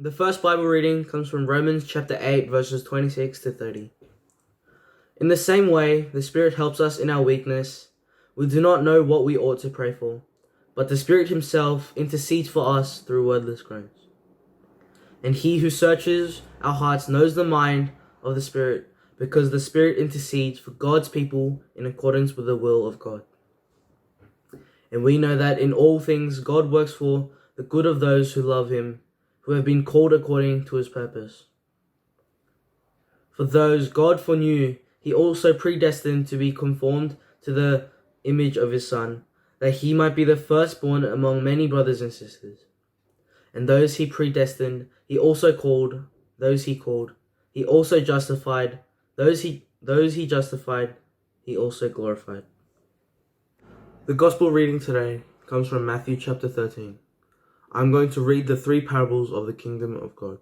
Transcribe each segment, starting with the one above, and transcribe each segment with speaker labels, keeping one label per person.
Speaker 1: The first Bible reading comes from Romans chapter 8, verses 26 to 30. In the same way, the Spirit helps us in our weakness. We do not know what we ought to pray for, but the Spirit Himself intercedes for us through wordless groans. And He who searches our hearts knows the mind of the Spirit, because the Spirit intercedes for God's people in accordance with the will of God. And we know that in all things God works for the good of those who love Him, who have been called according to His purpose. For those God foreknew, He also predestined to be conformed to the image of His Son, that He might be the firstborn among many brothers and sisters. And those He predestined, He also called. Those He called, He also justified. Those He justified, He also glorified. The Gospel reading today comes from Matthew chapter 13. I'm going to read the three parables of the kingdom of God.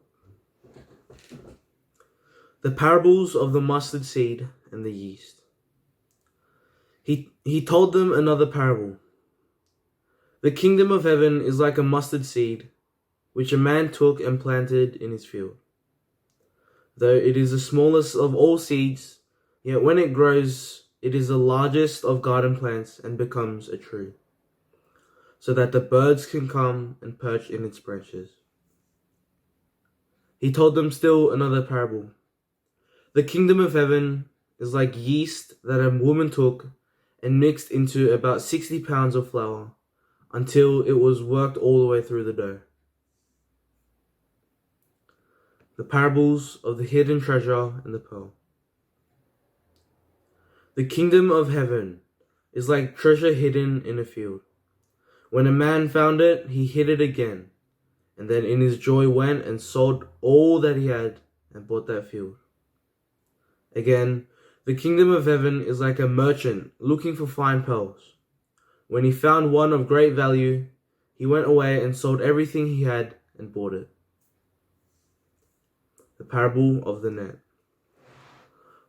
Speaker 1: The parables of the mustard seed and the yeast. He told them another parable. The kingdom of heaven is like a mustard seed, which a man took and planted in his field. Though it is the smallest of all seeds, yet when it grows, it is the largest of garden plants and becomes a tree, so that the birds can come and perch in its branches. He told them still another parable. The kingdom of heaven is like yeast that a woman took and mixed into about 60 pounds of flour until it was worked all the way through the dough. The parables of the hidden treasure and the pearl. The kingdom of heaven is like treasure hidden in a field. When a man found it, he hid it again, and then in his joy went and sold all that he had and bought that field. Again, the kingdom of heaven is like a merchant looking for fine pearls. When he found one of great value, he went away and sold everything he had and bought it. The parable of the net.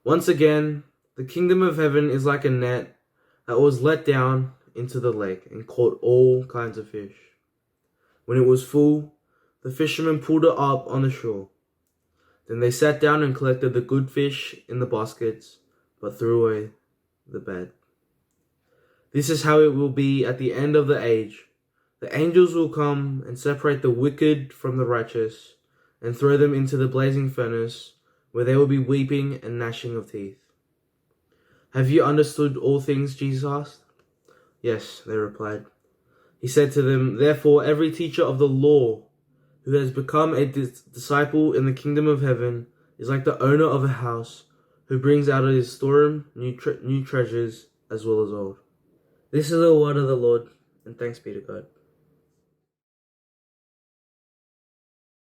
Speaker 1: Once again, the kingdom of heaven is like a net that was let down into the lake and caught all kinds of fish. When it was full, the fishermen pulled it up on the shore. Then they sat down and collected the good fish in the baskets, but threw away the bad. This is how it will be at the end of the age. The angels will come and separate the wicked from the righteous and throw them into the blazing furnace, where there will be weeping and gnashing of teeth. Have you understood all things? Jesus asked. Yes, they replied. He said to them, therefore every teacher of the law who has become a disciple in the kingdom of heaven is like the owner of a house who brings out of his storeroom new treasures as well as old. This is the word of the Lord, and thanks be to God.